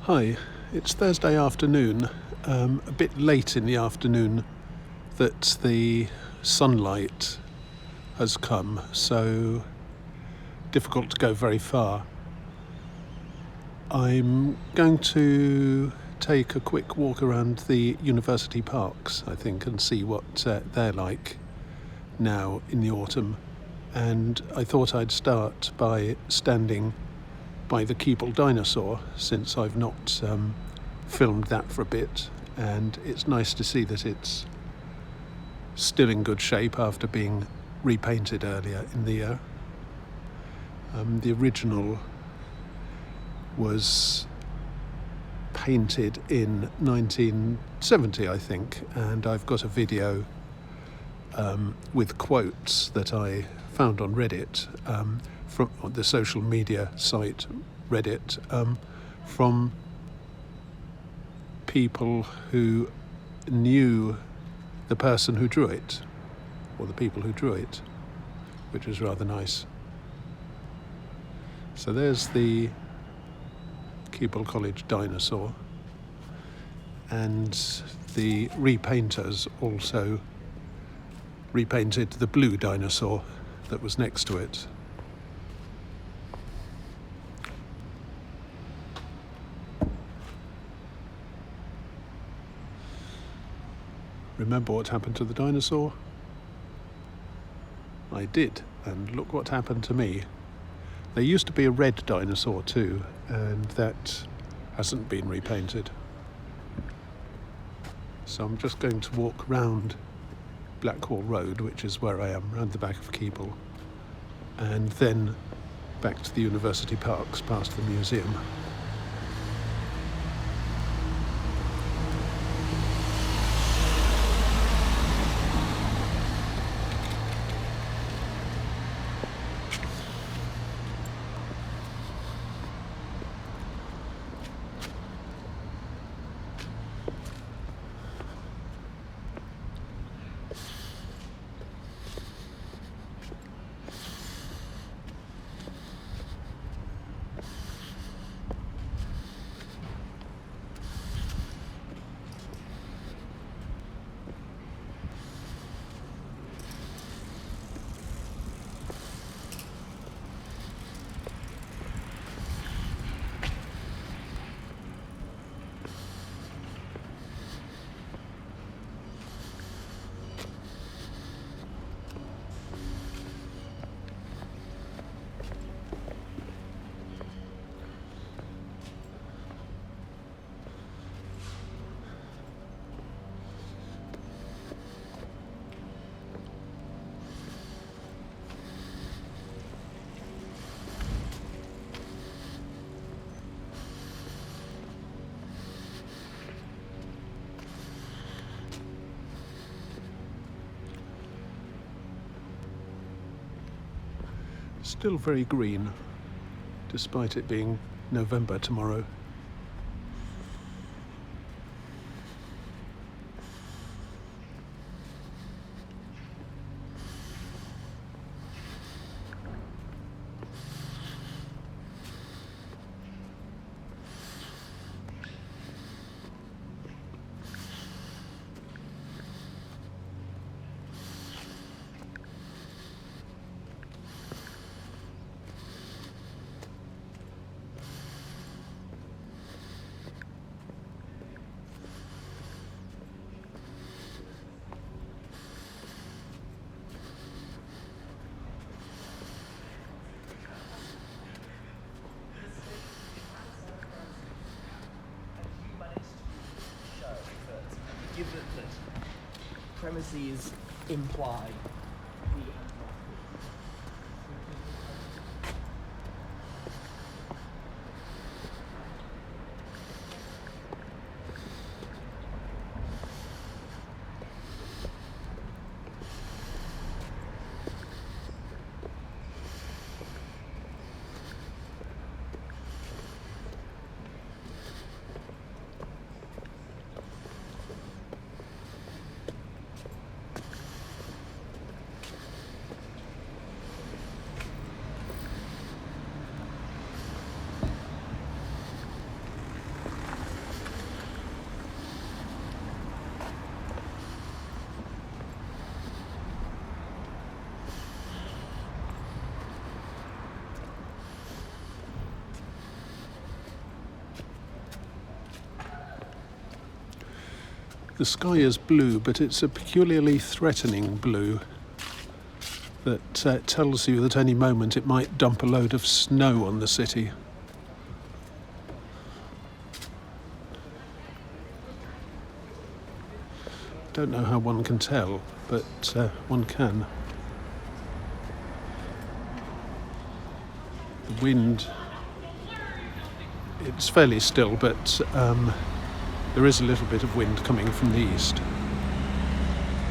Hi, it's Thursday afternoon, a bit late in the afternoon that the sunlight has come, so difficult to go very far. I'm going to take a quick walk around the university parks, I think, and see what they're like now in the autumn. And I thought I'd start by standing by the Keble Dinosaur, since I've not filmed that for a bit, and it's nice to see that it's still in good shape after being repainted earlier in the year. The original was painted in 1970, I think, and I've got a video with quotes that I found on Reddit, from the social media site Reddit, from people who knew the person who drew it, or the people who drew it, which is rather nice. So there's the Keble College dinosaur, and the repainters also repainted the blue dinosaur that was next to it. Remember what happened to the dinosaur? I did, and look what happened to me. There used to be a red dinosaur too, and that hasn't been repainted. So I'm just going to walk round Blackhall Road, which is where I am, round the back of Keble, and then back to the university parks past the museum. Still very green, despite it being November tomorrow. Given that premises imply The sky is blue, but it's a peculiarly threatening blue that tells you that any moment it might dump a load of snow on the city. Don't know how one can tell, but one can. The wind, it's fairly still, but there is a little bit of wind coming from the east.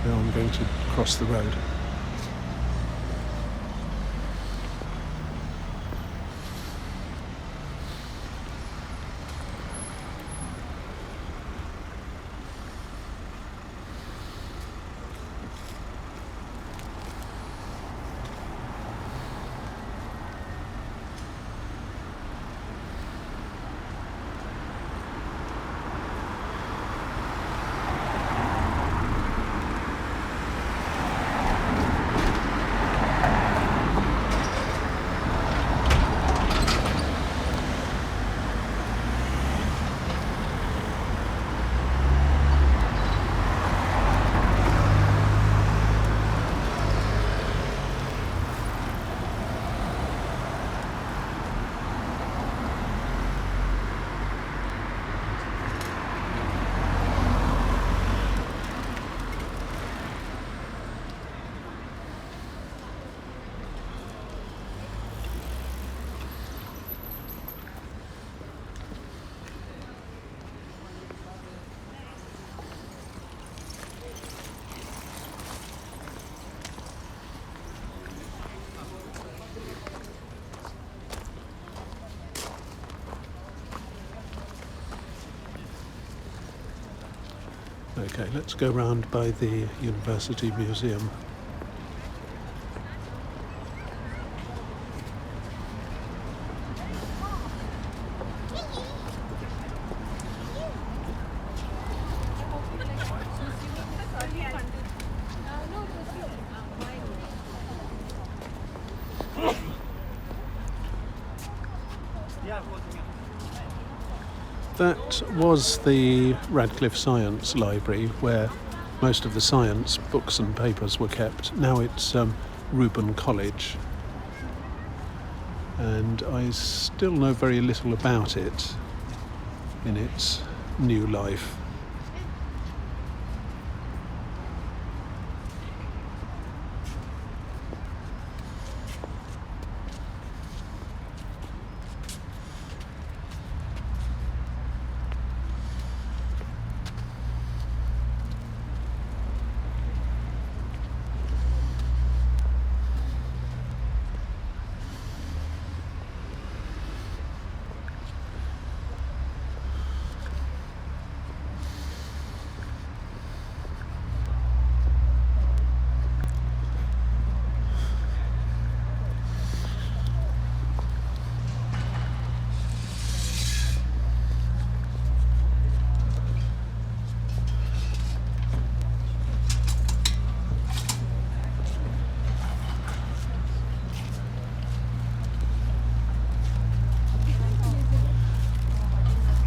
Now I'm going to cross the road. Okay, let's go round by the University Museum. That was the Radcliffe Science Library, where most of the science books and papers were kept. Now it's Reuben College, and I still know very little about it in its new life.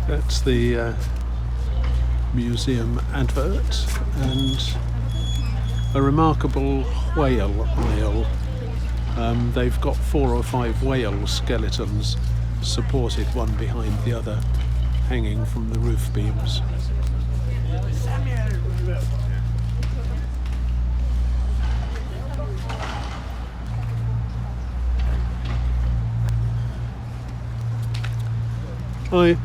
That's the museum advert, and a remarkable whale aisle. They've got 4 or 5 whale skeletons supported one behind the other, hanging from the roof beams. Hi.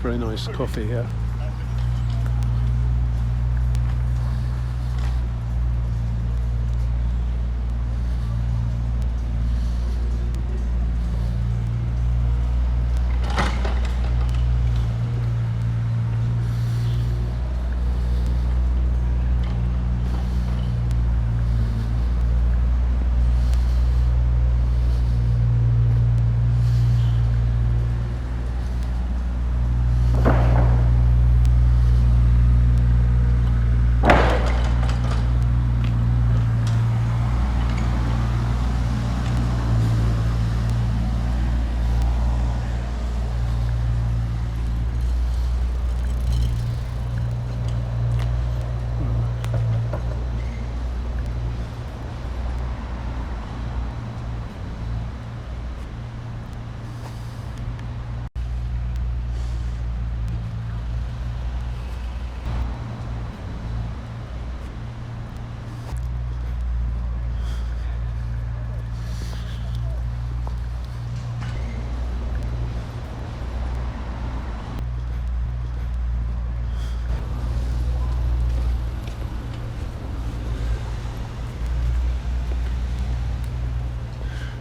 Very nice coffee here.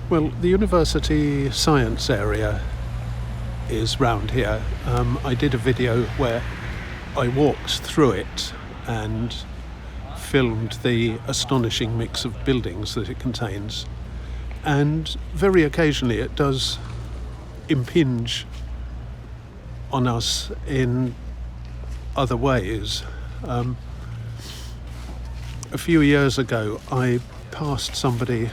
Well, the university science area is round here. I did a video where I walked through it and filmed the astonishing mix of buildings that it contains. And very occasionally it does impinge on us in other ways. A few years ago, I passed somebody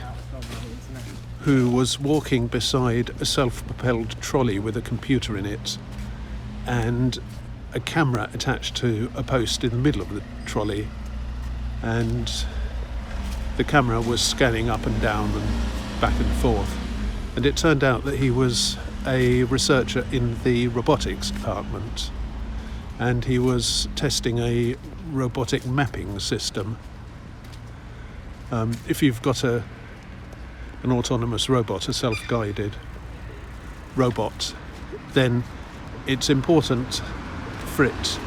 who was walking beside a self-propelled trolley with a computer in it and a camera attached to a post in the middle of the trolley, and the camera was scanning up and down and back and forth, and it turned out that he was a researcher in the robotics department, and he was testing a robotic mapping system. If you've got an autonomous robot, a self-guided robot, then it's important for it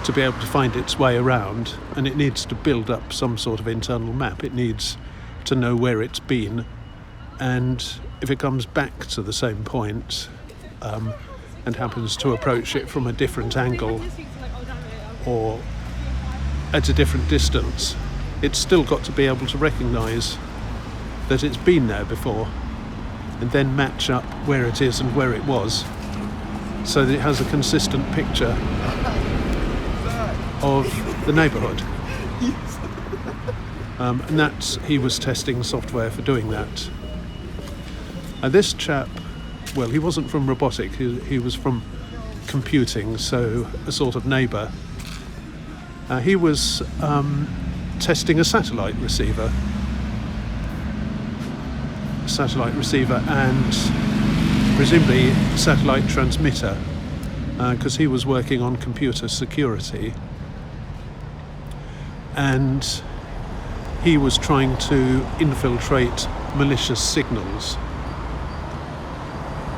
to be able to find its way around, and it needs to build up some sort of internal map. It needs to know where it's been, and if it comes back to the same point and happens to approach it from a different angle or at a different distance, it's still got to be able to recognise that it's been there before and then match up where it is and where it was, so that it has a consistent picture of the neighbourhood. And that's, he was testing software for doing that. And this chap, well, he wasn't from robotics, he was from computing, so a sort of neighbour. He was testing a satellite receiver and presumably satellite transmitter, because he was working on computer security, and he was trying to infiltrate malicious signals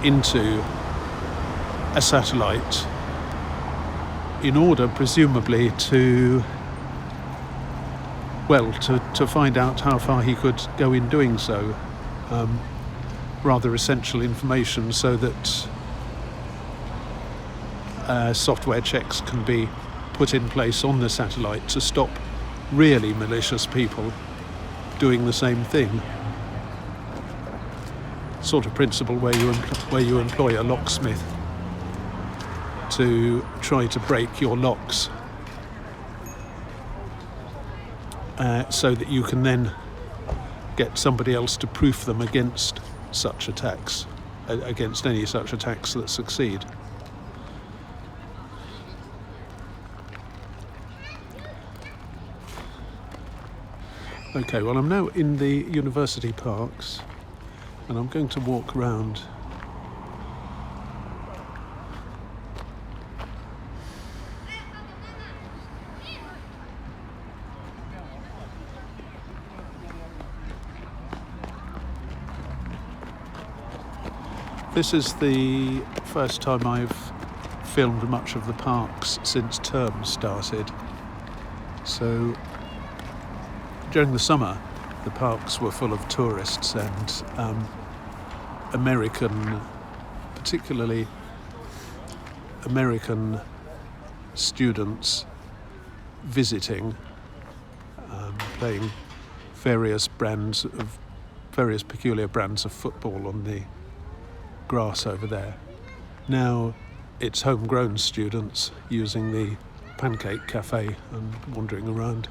into a satellite in order presumably to find out how far he could go in doing so. Rather essential information, so that software checks can be put in place on the satellite to stop really malicious people doing the same thing. Sort of principle where you employ a locksmith to try to break your locks, so that you can then get somebody else to proof them against such attacks, against any such attacks that succeed. Okay, well, I'm now in the university parks, and I'm going to walk around. This is the first time I've filmed much of the parks since term started. So during the summer, the parks were full of tourists and particularly American students visiting, playing various peculiar brands of football on the grass over there. Now it's homegrown students using the pancake cafe and wandering around.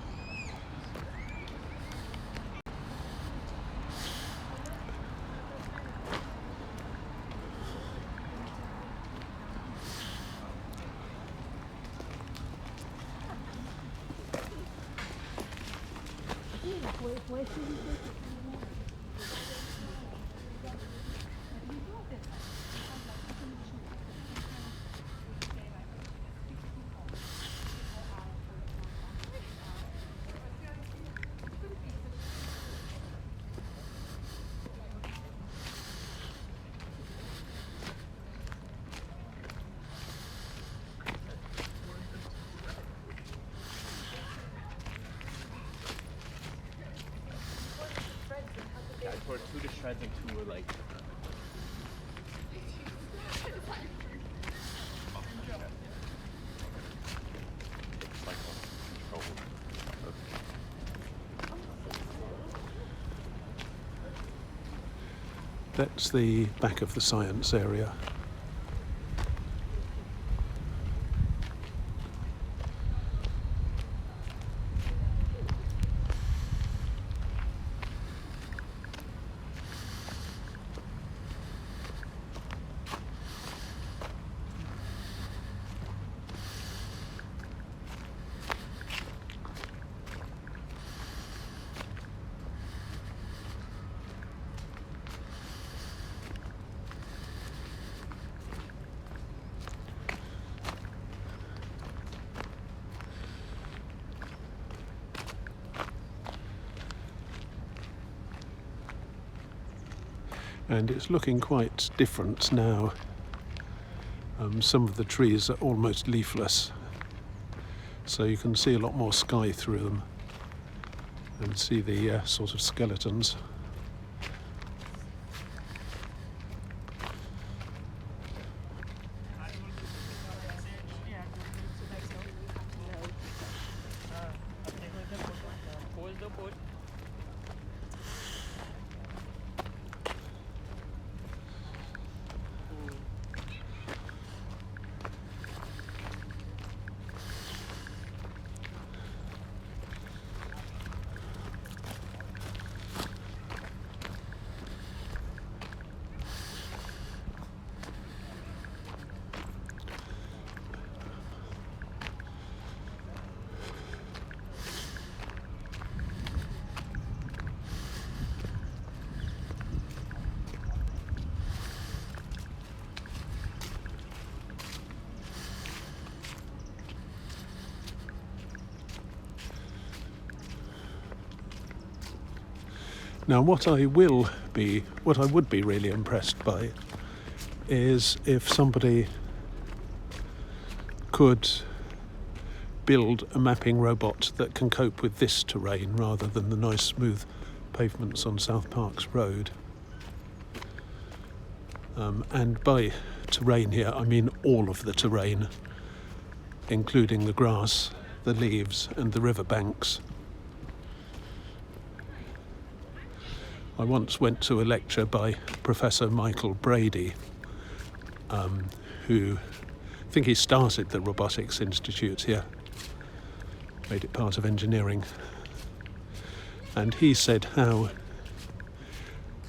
shreds into like. It's like a controlled. That's the back of the science area. And it's looking quite different now. Some of the trees are almost leafless, so you can see a lot more sky through them and see the sort of skeletons. Now, what I would be really impressed by is if somebody could build a mapping robot that can cope with this terrain rather than the nice smooth pavements on South Parks Road. And by terrain here, I mean all of the terrain, including the grass, the leaves and the riverbanks. I once went to a lecture by Professor Michael Brady, who I think he started the Robotics Institute here, made it part of engineering. And he said how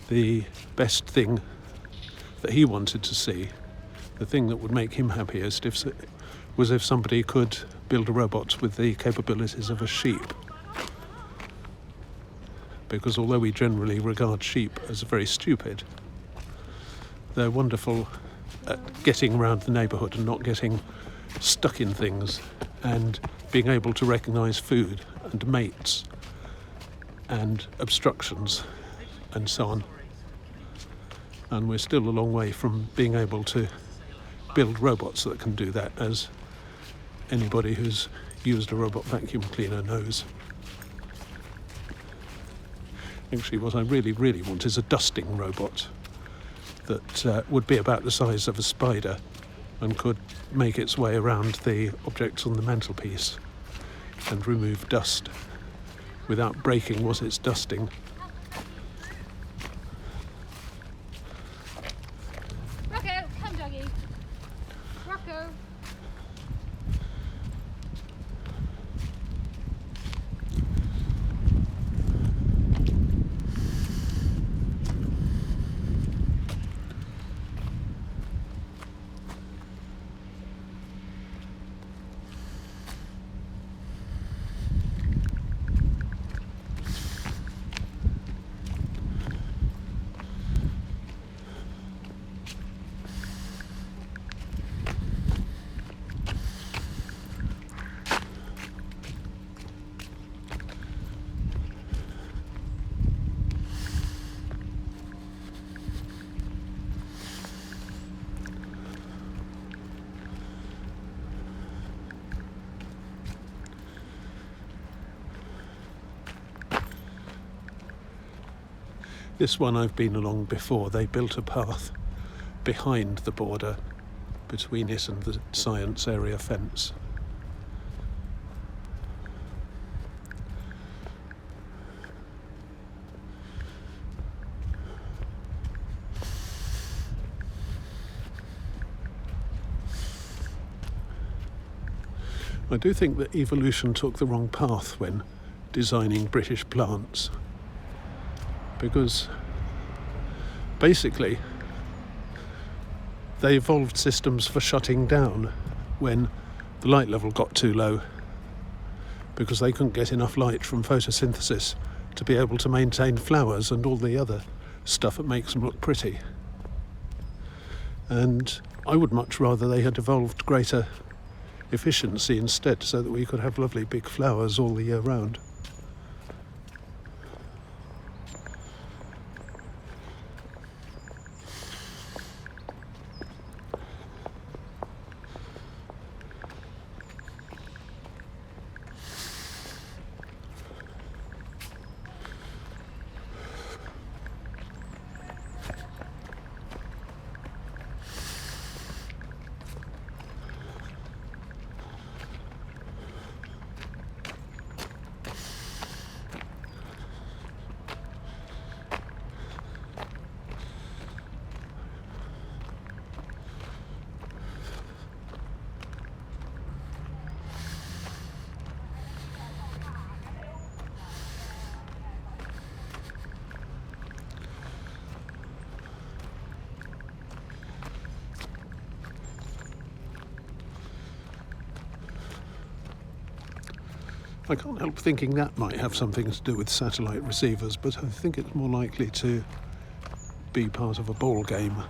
the best thing that he wanted to see, the thing that would make him happiest, was if somebody could build a robot with the capabilities of a sheep. Because although we generally regard sheep as very stupid, they're wonderful at getting around the neighbourhood and not getting stuck in things, and being able to recognise food and mates and obstructions and so on. And we're still a long way from being able to build robots that can do that, as anybody who's used a robot vacuum cleaner knows. Actually, what I really, really want is a dusting robot that would be about the size of a spider and could make its way around the objects on the mantelpiece and remove dust without breaking what it's dusting. Rocco, come doggy. Rocco. This one I've been along before. They built a path behind the border between it and the science area fence. I do think that evolution took the wrong path when designing British plants, because basically they evolved systems for shutting down when the light level got too low, because they couldn't get enough light from photosynthesis to be able to maintain flowers and all the other stuff that makes them look pretty. And I would much rather they had evolved greater efficiency instead, so that we could have lovely big flowers all the year round. I can't help thinking that might have something to do with satellite receivers, but I think it's more likely to be part of a ball game.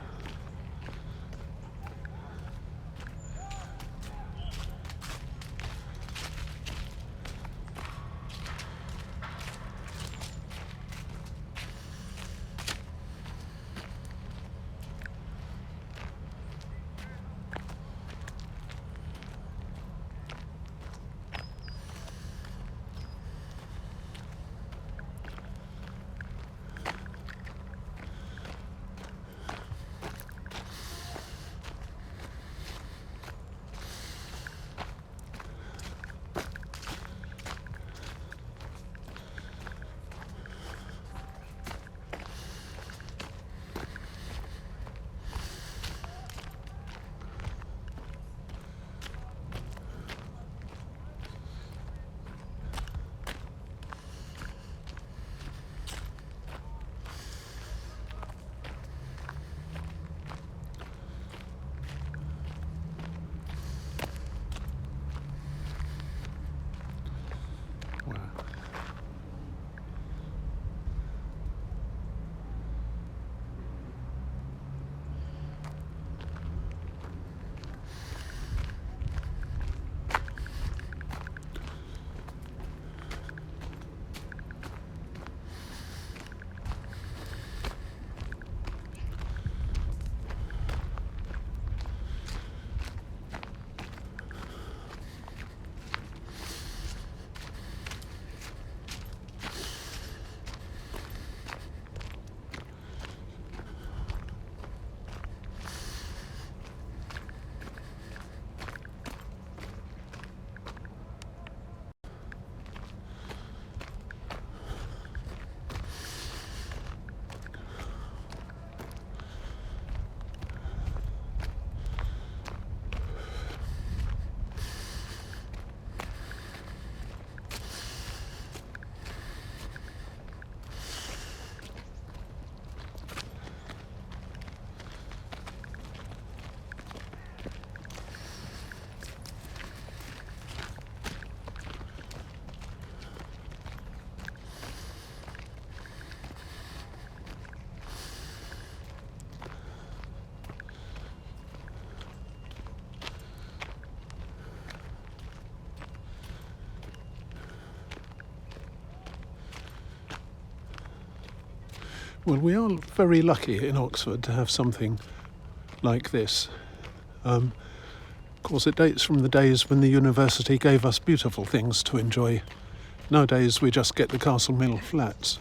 Well, we are very lucky in Oxford to have something like this. Of course, it dates from the days when the university gave us beautiful things to enjoy. Nowadays, we just get the Castle Mill flats.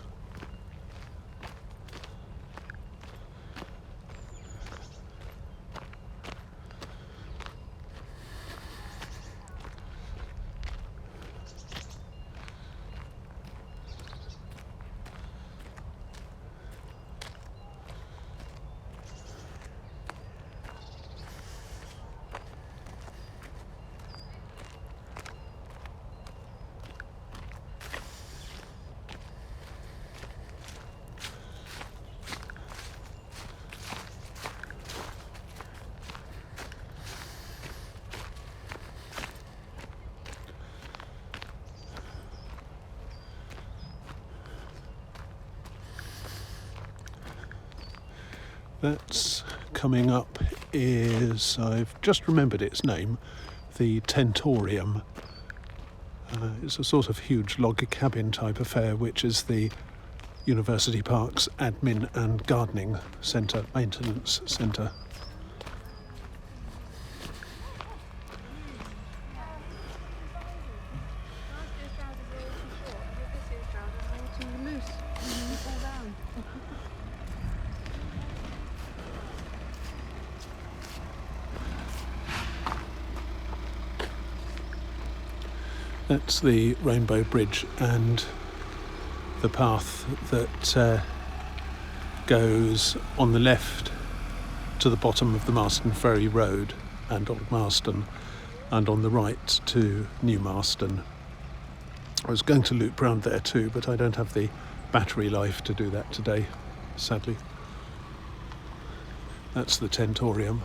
That's coming up is, I've just remembered its name, the Tentorium. It's a sort of huge log cabin type affair, which is the University Park's admin and gardening centre, maintenance centre. That's the Rainbow Bridge and the path that goes on the left to the bottom of the Marston Ferry Road and Old Marston, and on the right to New Marston. I was going to loop round there too, but I don't have the battery life to do that today, sadly. That's the Tentorium.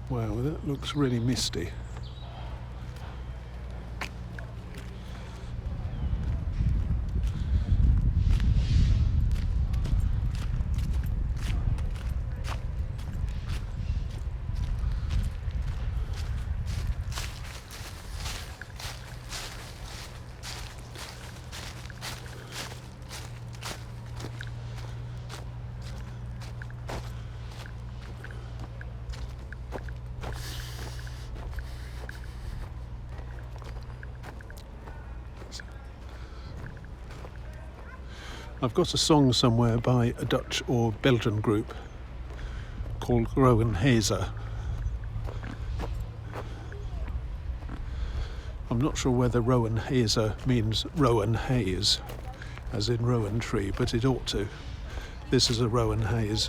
Wow, that looks really misty. I've got a song somewhere by a Dutch or Belgian group called Reuben College. I'm not sure whether Reuben College means Rowan Haze, as in rowan tree, but it ought to. This is a Rowan College.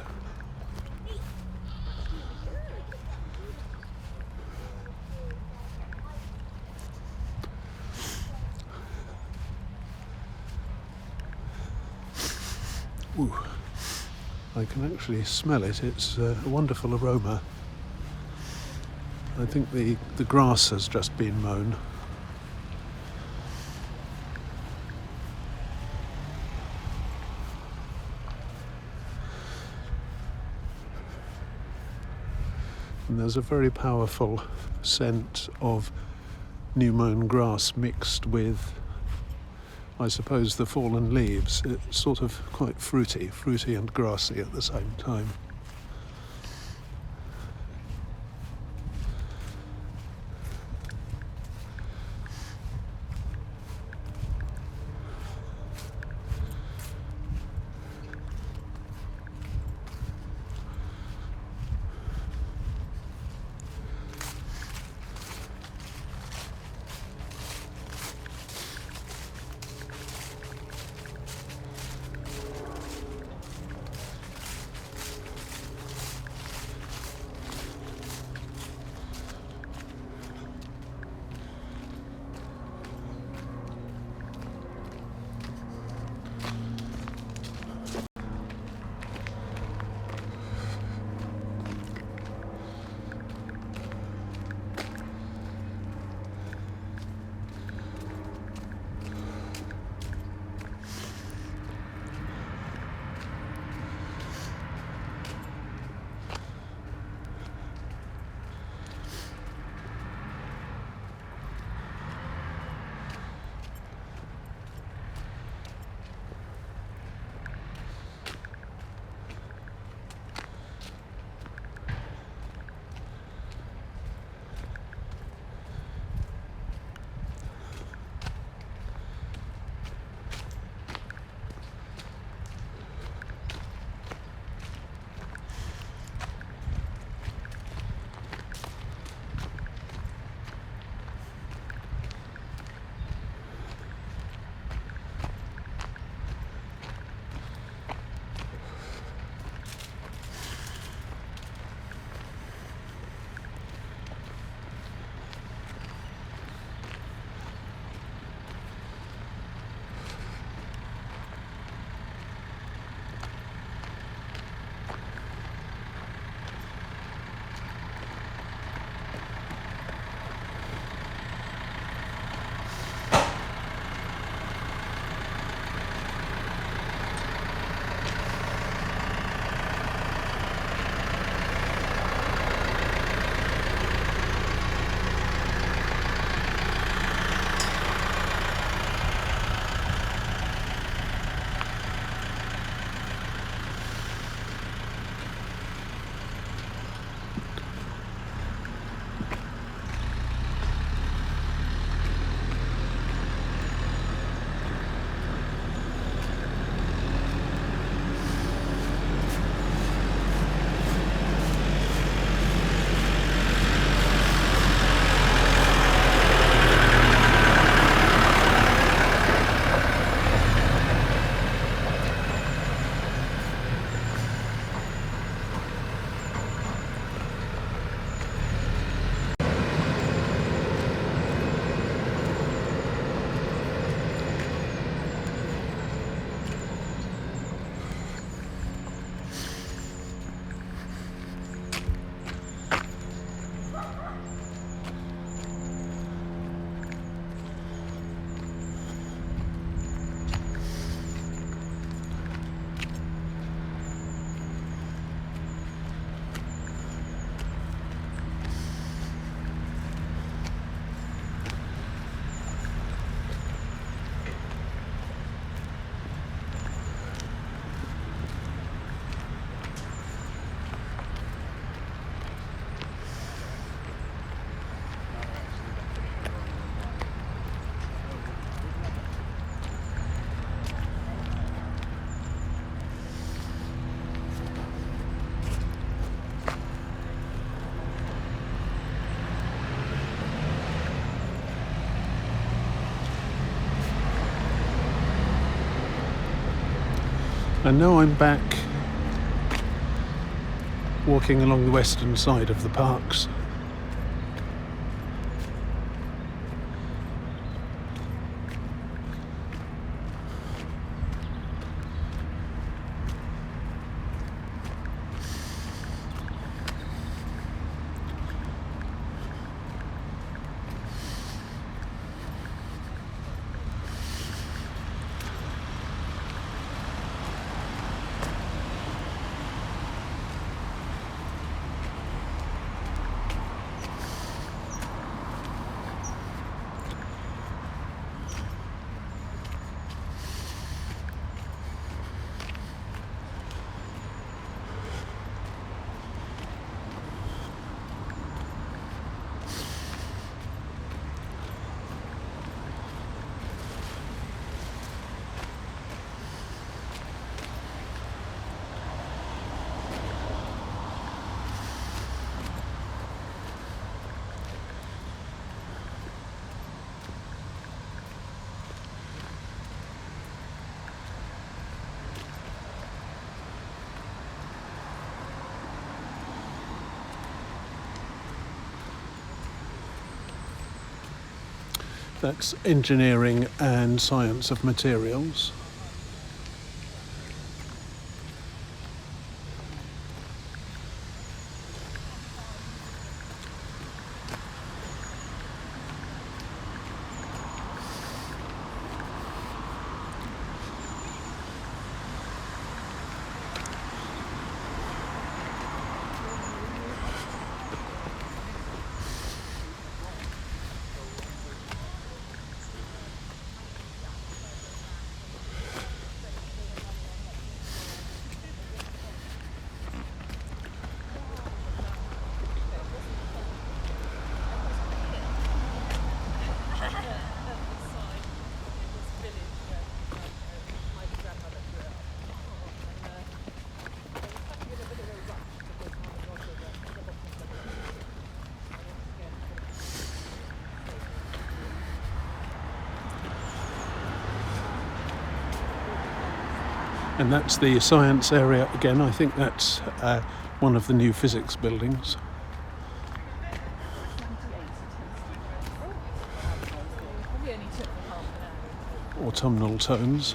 Ooh, I can actually smell it. It's a wonderful aroma. I think the grass has just been mown. And there's a very powerful scent of new mown grass mixed with, I suppose, the fallen leaves. It's sort of quite fruity and grassy at the same time. And now I'm back walking along the western side of the parks. That's engineering and science of materials. And that's the science area again. I think that's one of the new physics buildings. Autumnal tones.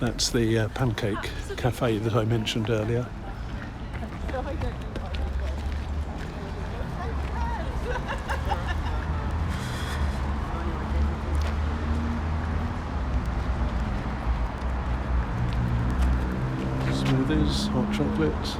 That's the pancake cafe that I mentioned earlier. Smoothies, hot chocolates.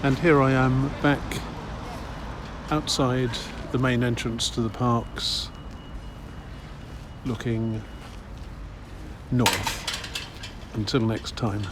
And here I am back outside the main entrance to the parks, looking north. Until next time.